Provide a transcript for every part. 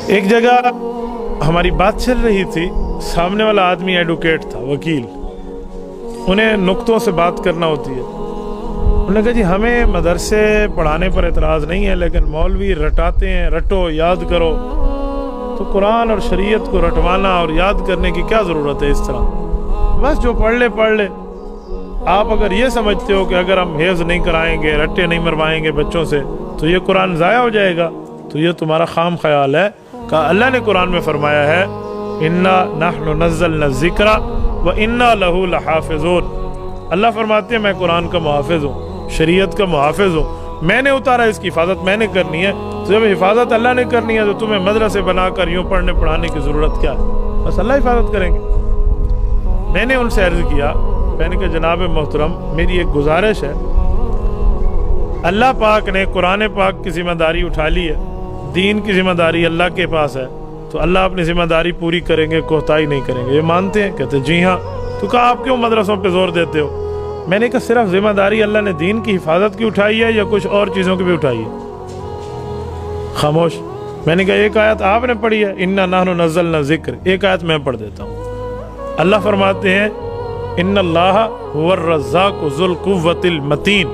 ایک جگہ ہماری بات چل رہی تھی، سامنے والا آدمی ایڈوکیٹ تھا، وکیل، انہیں نقطوں سے بات کرنا ہوتی ہے۔ انہوں نے کہا جی ہمیں مدرسے پڑھانے پر اعتراض نہیں ہے، لیکن مولوی رٹاتے ہیں، رٹو یاد کرو، تو قرآن اور شریعت کو رٹوانا اور یاد کرنے کی کیا ضرورت ہے؟ اس طرح بس جو پڑھ لے۔ آپ اگر یہ سمجھتے ہو کہ اگر ہم حفظ نہیں کرائیں گے، رٹے نہیں مروائیں گے بچوں سے تو یہ قرآن ضائع ہو جائے گا، تو یہ تمہارا خام خیال ہے۔ کہ اللہ نے قرآن میں فرمایا ہے اِنَّا نَحْنُ نَزَّلْنَا الذِّكْرَ وَإِنَّا لَهُ لَحَافِظُونَ۔ اللہ فرماتے ہیں میں قرآن کا محافظ ہوں، شریعت کا محافظ ہوں، میں نے اتارا، اس کی حفاظت میں نے کرنی ہے۔ تو جب حفاظت اللہ نے کرنی ہے تو تمہیں مدرسے بنا کر یوں پڑھنے پڑھانے کی ضرورت کیا ہے؟ بس اللہ حفاظت کریں گے۔ میں نے ان سے عرض کیا، میں نے کہا جناب محترم میری ایک گزارش ہے، اللہ پاک نے قرآن پاک کی ذمہ داری اٹھا لی ہے، دین کی ذمہ داری اللہ کے پاس ہے، تو اللہ اپنی ذمہ داری پوری کریں گے، کوتاہی نہیں کریں گے، یہ مانتے ہیں؟ کہتے جی ہاں۔ تو کہا آپ کیوں مدرسوں پہ زور دیتے ہو؟ میں نے کہا صرف ذمہ داری اللہ نے دین کی حفاظت کی اٹھائی ہے یا کچھ اور چیزوں کی بھی اٹھائی ہے؟ خاموش۔ میں نے کہا ایک آیت آپ نے پڑھی ہے اِنَّا نَحْنُ نَزَّلْنَا الذِّكْرَ، ایک آیت میں پڑھ دیتا ہوں۔ اللہ فرماتے ہیں اِنَّ اللَّهَ هُوَ الرَّزَّاقُ ذُو الْقُوَّةِ الْمَتِينُ،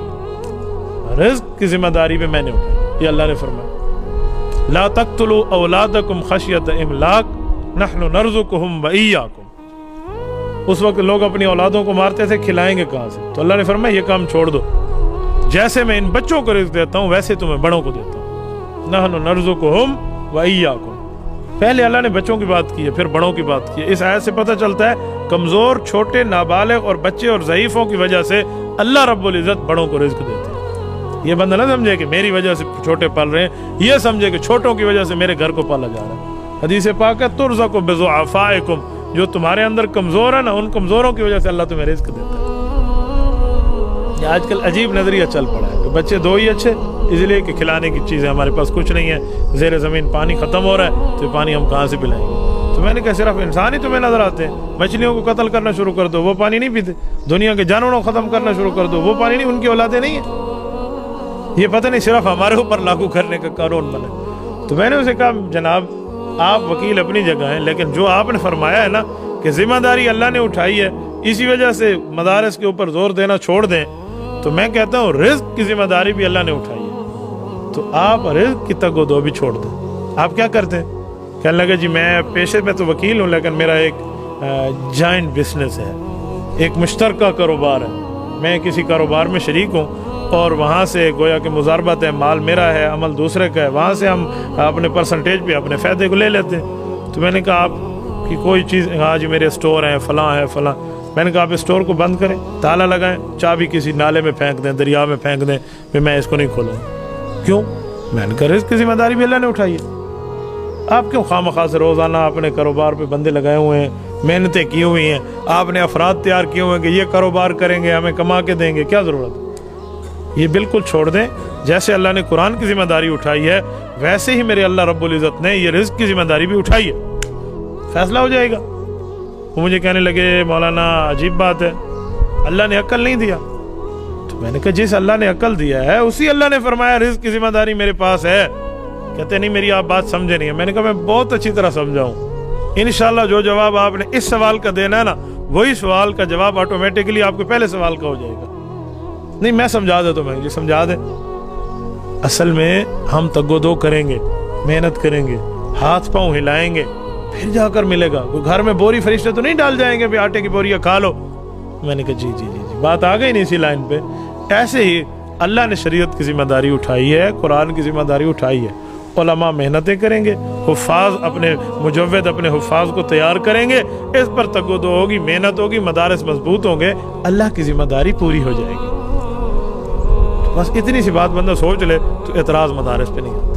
رزق کی ذمہ داری بھی میں نے اٹھائی، یہ اللہ نے فرمایا۔ لا تقتلوا اولادکم خشیۃ املاق نحن نرزقهم وإیاکم۔ اس وقت لوگ اپنی اولادوں کو مارتے تھے، کھلائیں گے کہاں سے؟ تو اللہ نے فرمایا یہ کام چھوڑ دو، جیسے میں ان بچوں کو رزق دیتا ہوں ویسے تمہیں بڑوں کو دیتا ہوں۔ نحن نرزقهم وإیاکم، پہلے اللہ نے بچوں کی بات کی ہے، پھر بڑوں کی بات کی ہے۔ اس آیت سے پتہ چلتا ہے کمزور، چھوٹے، نابالغ اور بچے اور ضعیفوں کی وجہ سے اللہ رب العزت بڑوں کو رزق دیتے ہیں۔ یہ بندہ نہ سمجھے کہ میری وجہ سے چھوٹے پال رہے ہیں، یہ سمجھے کہ چھوٹوں کی وجہ سے میرے گھر کو پالا جا رہا ہے۔ حدیث پاک ہے ترزق بضعفائکم، جو تمہارے اندر کمزور ہے نا، ان کمزوروں کی وجہ سے اللہ تمہیں رزق دیتا ہے۔ یہ آج کل عجیب نظریہ چل پڑا ہے کہ بچے دو ہی اچھے، اس لیے کہ کھلانے کی چیزیں ہمارے پاس کچھ نہیں ہے، زیر زمین پانی ختم ہو رہا ہے، تو پانی ہم کہاں سے پلائیں گے؟ تو میں نے کہا صرف انسان ہی تمہیں نظر آتے ہیں، مچھلیوں کو قتل کرنا شروع کر دو وہ پانی نہیں پیتے، دنیا کے جانوروں کو ختم کرنا شروع کر دو وہ پانی نہیں، ان کی اولادیں نہیں ہیں۔ یہ پتہ نہیں صرف ہمارے اوپر لاگو کرنے کا قانون بنے۔ تو میں نے اسے کہا جناب آپ وکیل اپنی جگہ ہیں، لیکن جو آپ نے فرمایا ہے نا کہ ذمہ داری اللہ نے اٹھائی ہے، اسی وجہ سے مدارس کے اوپر زور دینا چھوڑ دیں، تو میں کہتا ہوں رزق کی ذمہ داری بھی اللہ نے اٹھائی ہے، تو آپ رزق کی تگ و دو بھی چھوڑ دیں۔ آپ کیا کرتے ہیں؟ کہنے لگے جی میں پیشے میں تو وکیل ہوں، لیکن میرا ایک جوائنٹ بزنس ہے، ایک مشترکہ کاروبار ہے، میں کسی کاروبار میں شریک ہوں اور وہاں سے گویا کہ مضاربت ہے، مال میرا ہے، عمل دوسرے کا ہے، وہاں سے ہم اپنے پرسنٹیج پہ اپنے فائدے کو لے لیتے ہیں۔ تو میں نے کہا آپ کی کوئی چیز، ہاں جی میرے اسٹور ہیں، فلاں ہے فلاں۔ میں نے کہا آپ اسٹور کو بند کریں، تالا لگائیں، چابی کسی نالے میں پھینک دیں، دریا میں پھینک دیں، پھر میں اس کو نہیں کھولوں۔ کیوں؟ میں نے کہا رزق کی ذمہ داری بھی اللہ نے اٹھائی ہے، آپ کیوں خواہ مخواہ سے روزانہ اپنے کاروبار پہ بندے لگائے ہوئے ہیں، محنتیں کی ہوئی ہیں، آپ نے افراد تیار کیے ہوئے ہیں کہ یہ کاروبار کریں گے، ہمیں کما کے دیں گے، کیا ضرورت ہے؟ یہ بالکل چھوڑ دیں، جیسے اللہ نے قرآن کی ذمہ داری اٹھائی ہے ویسے ہی میرے اللہ رب العزت نے یہ رزق کی ذمہ داری بھی اٹھائی ہے، فیصلہ ہو جائے گا۔ وہ مجھے کہنے لگے مولانا عجیب بات ہے، اللہ نے عقل نہیں دیا؟ تو میں نے کہا جس اللہ نے عقل دیا ہے اسی اللہ نے فرمایا رزق کی ذمہ داری میرے پاس ہے۔ کہتے نہیں میری آپ بات سمجھے نہیں ہے۔ میں نے کہا میں بہت اچھی طرح سمجھا ہوں، انشاءاللہ جو جواب آپ نے اس سوال کا دینا ہے نا، وہی سوال کا جواب آٹومیٹکلی آپ کے پہلے سوال کا ہو جائے گا۔ نہیں میں سمجھا دے تو میں یہ سمجھا دے۔ اصل میں ہم تگ و دو کریں گے، محنت کریں گے، ہاتھ پاؤں ہلائیں گے، پھر جا کر ملے گا۔ کوئی گھر میں بوری فرشتے تو نہیں ڈال جائیں گے بھی آٹے کی بوریاں کھا لو۔ میں نے کہا جی جی جی جی بات آ گئی نہیں اسی لائن پہ۔ ایسے ہی اللہ نے شریعت کی ذمہ داری اٹھائی ہے، قرآن کی ذمہ داری اٹھائی ہے، علماء محنتیں کریں گے، حفاظ اپنے مجود اپنے حفاظ کو تیار کریں گے، اس پر تگ و دو ہوگی، محنت ہوگی، مدارس مضبوط ہوں گے، اللہ کی ذمہ داری پوری ہو جائے گی۔ بس اتنی سی بات بندہ سوچ لے تو اعتراض مدارس پہ نہیں آتا۔